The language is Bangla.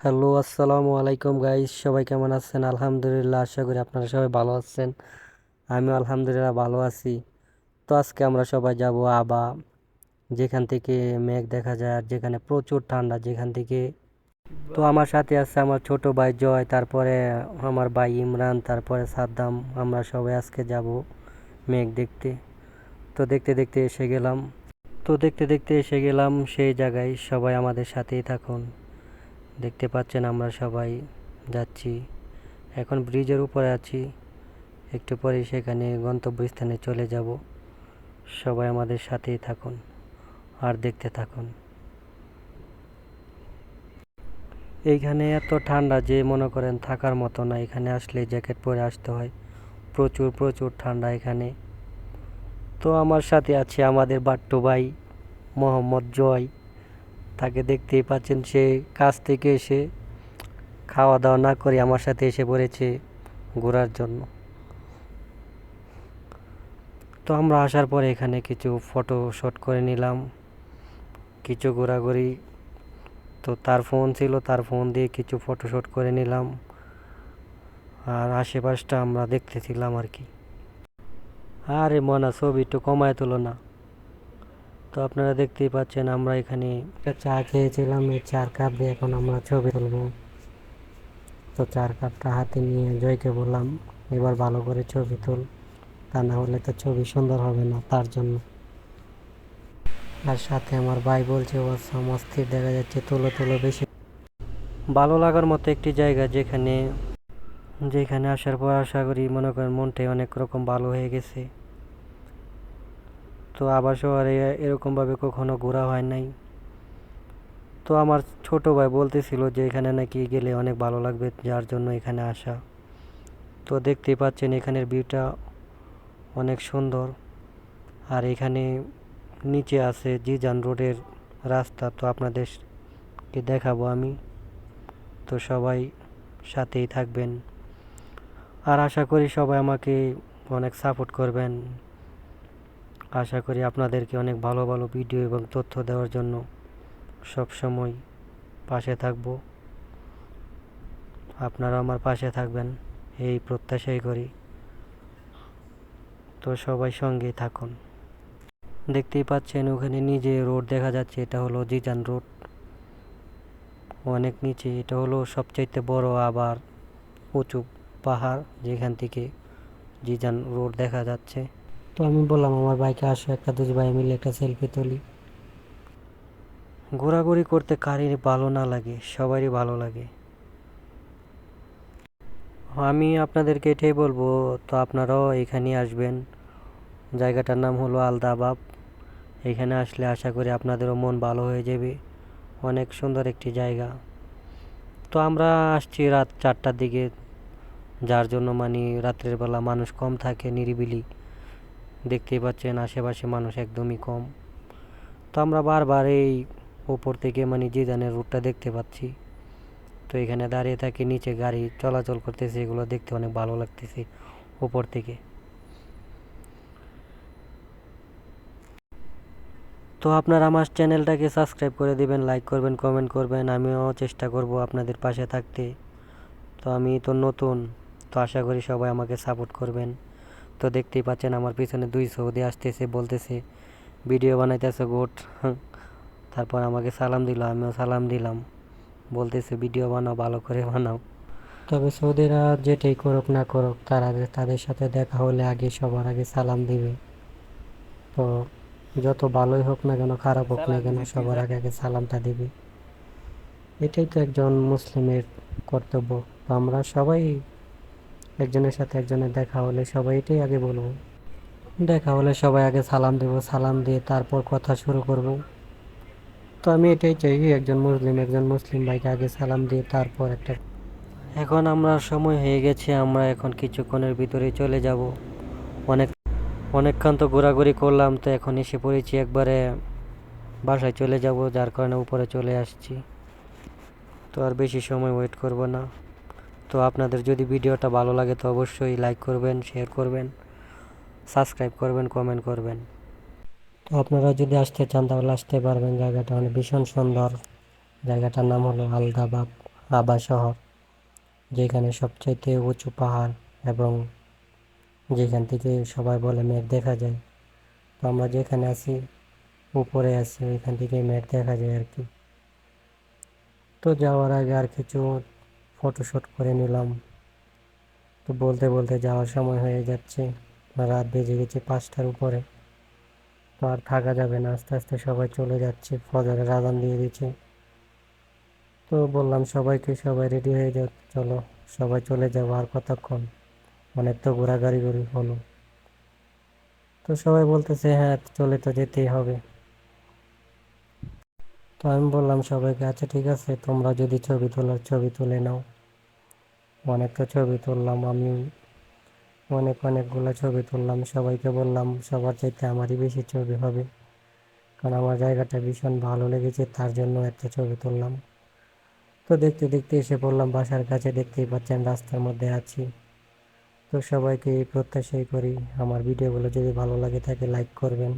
হ্যালো, আসসালামু আলাইকুম গাইস। সবাই কেমন আছেন? আলহামদুলিল্লাহ, আশা করি আপনারা সবাই ভালো আছেন। আমিও আলহামদুলিল্লাহ ভালো আছি। তো আজকে আমরা সবাই যাব আবা, যেখান থেকে মেঘ দেখা যায় আর যেখানে প্রচুর ঠান্ডা, যেখান থেকে। তো আমার সাথে আছে আমার ছোট ভাই জয়, তারপরে আমার ভাই ইমরান, তারপরে সাদ্দাম। আমরা সবাই আজকে যাব মেঘ দেখতে। তো দেখতে দেখতে এসে গেলাম। সেই জায়গায়। সবাই আমাদের সাথেই থাকুন। দেখতে পাচ্ছেন আমরা সবাই যাচ্ছি। এখন ব্রিজের উপরে আছি, একটু পরে সেখানে গন্তব্যস্থানে চলে যাব। সবাই আমাদের সাথেই থাকুন আর দেখতে থাকুন। এইখানে এত ঠান্ডা যে মনে করেন থাকার মতো না। এখানে আসলে জ্যাকেট পরে আসতে হয়। প্রচুর প্রচুর ঠান্ডা এখানে। তো আমার সাথে আছে আমাদের বাট্টু ভাই মোহাম্মদ জয়। তাকে দেখতেই পাচ্ছেন, সে কাজ থেকে এসে খাওয়া দাওয়া না করে আমার সাথে এসে পড়েছে ঘোরার জন্য। তো আমরা আসার পরে এখানে কিছু ফটো শুট করে নিলাম, কিছু ঘোরাঘুরি। তো তার ফোন ছিল, তার ফোন দিয়ে কিছু ফটো শুট করে নিলাম। আর আশেপাশটা আমরা দেখতেছিলাম আর কি। আরে মনা, ছবি একটু কমায় তুলো না। তো আপনারা দেখতেই পাচ্ছেন আমরা এখানে একটা চা খেয়েছিলাম। এই চার কাপ দিয়ে এখন আমরা ছবি তুলবো। তো চার কাপটা হাতে নিয়ে জয়কে বললাম, এবার ভালো করে ছবি তুল, তা না হলে তো ছবি সুন্দর হবে না, তার জন্য। আর সাথে আমার ভাই বলছে, ও অস্থির দেখা যাচ্ছে, তুলো তুলো বেশি। ভালো লাগার মতো একটি জায়গা, যেখানে যেখানে আসার পর আশা করি মনে করেন মনটাই অনেক রকম ভালো হয়ে গেছে। তো আবার শহরে এরকমভাবে কখনো ঘোরা হয় নাই। তো আমার ছোট ভাই বলতেছিল যে এখানে নাকি গেলে অনেক ভালো লাগবে, যার জন্য এখানে আসা। তো দেখতেই পাচ্ছেন এখানের ভিউটা অনেক সুন্দর। আর এখানে নিচে আছে জিজান রোডের রাস্তা, তো আপনাদেরকে দেখাবো আমি। তো সবাই সাথেই থাকবেন। আর আশা করি সবাই আমাকে অনেক সাপোর্ট করবেন। আশা করি আপনাদেরকে অনেক ভালো ভালো ভিডিও এবং তথ্য দেওয়ার জন্য সব সময় পাশে থাকব। আপনারা আমার পাশে থাকবেন, এই প্রত্যাশাই করি। তো সবাই সঙ্গেই থাকুন। দেখতেই পাচ্ছেন ওখানে নিজে রোড দেখা যাচ্ছে, এটা হলো জিজান রোড। অনেক নিচে, এটা হলো সবচাইতে বড় আবার উঁচু পাহাড়, যেখান থেকে জিজান রোড দেখা যাচ্ছে। তো আমি বললাম আমার বাইকে আসো, একটা দুই ভাই মিলে একটা সেলফি তুলি। ঘোরাঘুরি করতে কারই ভালো না লাগে, সবারই ভালো লাগে। আমি আপনাদেরকে এটাই বলবো, তো আপনারাও এখানে আসবেন। জায়গাটার নাম হলো আলদাবাব। এখানে আসলে আশা করি আপনাদেরও মন ভালো হয়ে যাবে। অনেক সুন্দর একটি জায়গা। তো আমরা আসছি রাত 4টার দিকে, যার জন্য মানে রাত্রের বেলা মানুষ কম থাকে, নিরিবিলি। দেখতেই পাচ্ছেন আশেপাশে মানুষ একদমই কম। তো আমরা বারবার এই উপর থেকে মানে জিদানের রুটটা দেখতে পাচ্ছি। তো এখানে দাঁড়িয়ে থাকি, নিচে গাড়ি চলাচল করতেছে, এগুলো দেখতে অনেক ভালো লাগতেছে উপর থেকে। তো আপনারা আমার চ্যানেলটাকে সাবস্ক্রাইব করে দিবেন, লাইক করবেন, কমেন্ট করবেন। আমিও চেষ্টা করব আপনাদের পাশে থাকতে। তো আমি তো নতুন, তো আশা করি সবাই আমাকে সাপোর্ট করবেন। তো দেখতেই পাচ্ছেন আমার পিছনে দুই সৌদি আসতেছে, বলতেছে ভিডিও বানাইতেছে গুড। তারপর আমাকে সালাম দিল, আমিও সালাম দিলাম। বলতেছে ভিডিও বানাও, ভালো করে বানাও। তবে সৌদিরা যেটাই করুক না করুক, তারা তাদের সাথে দেখা হলে আগে সবার আগে সালাম দিবে। তো যত ভালোই হোক না কেন, খারাপ হোক না কেন, সবার আগে আগে সালামটা দিবে। এটাই তো একজন মুসলিমের কর্তব্য। তো আমরা সবাই একজনের সাথে একজনের দেখা হলে সবাই এটাই আগে বলবো। দেখা হলে সবাই আগে সালাম দেব, সালাম দিয়ে তারপর কথা শুরু করব। তো আমি এটাই চাই, একজন মুসলিম ভাইকে আগে সালাম দিয়ে তারপর একটা। এখন আমরা সময় হয়ে গেছে, আমরা এখন কিছুক্ষণের ভিতরেই চলে যাব। অনেক অনেকক্ষণ তো ঘোরাঘুরি করলাম, তো এখন এসে পড়েছি একবারে বাসায় চলে যাব, যার কারণে উপরে চলে আসছি। তো আর বেশি সময় ওয়েট করব না। তো আপনাদের যদি ভিডিওটা ভালো লাগে তো অবশ্যই লাইক করবেন, শেয়ার করবেন, সাবস্ক্রাইব করবেন, কমেন্ট করবেন। তো আপনারা যদি আসতে চান তাহলে আসতে পারবেন। জায়গাটা অনেক ভীষণ সুন্দর। জায়গাটার নাম হলো আলদাবাব। আবা শহর, যেখানে সবচাইতে উঁচু পাহাড় এবং যেখান থেকে সবাই বলে মেঘ দেখা যায়। তো আমরা যেখানে আছি উপরে আছি, ওইখান থেকে মেঘ দেখা যায় আর কি। তো যাওয়ার আগে আর কিছু ফটোশ্যুট করে নিলাম। তো বলতে বলতে যাওয়ার সময় হয়ে যাচ্ছে, রাত বেজে গেছে 5টার উপরে। তো আর থাকা যাবে না, আস্তে আস্তে সবাই চলে যাচ্ছে, ফজরের আজান দিয়ে দিচ্ছে। তো বললাম সবাইকে, সবাই রেডি হয়ে যাও, চলো সবাই চলে যাবো, আর কতক্ষণ, অনেক তো ঘোরাঘুরি হলো। তো সবাই বলতেছে হ্যাঁ চলে তো যেতেই হবে। তো আমি বললাম সবাইকে, আচ্ছা ঠিক আছে, তোমরা যদি ছবি তোলার ছবি তুলে নাও। অনেক তো ছবি তুললাম আমি, অনেকগুলো ছবি তুললাম। সবাইকে বললাম সবার চাইতে আমারই বেশি ছবি হবে, কারণ আমার জায়গাটা ভীষণ ভালো লেগেছে, তার জন্য একটা ছবি তুললাম। তো দেখতে দেখতে এসে পড়লাম বাসার কাছে, দেখতেই পাচ্ছেন রাস্তার মধ্যে আছি। তো সবাইকে এই প্রত্যাশাই করি, আমার ভিডিওগুলো যদি ভালো লাগে থাকে লাইক করবেন।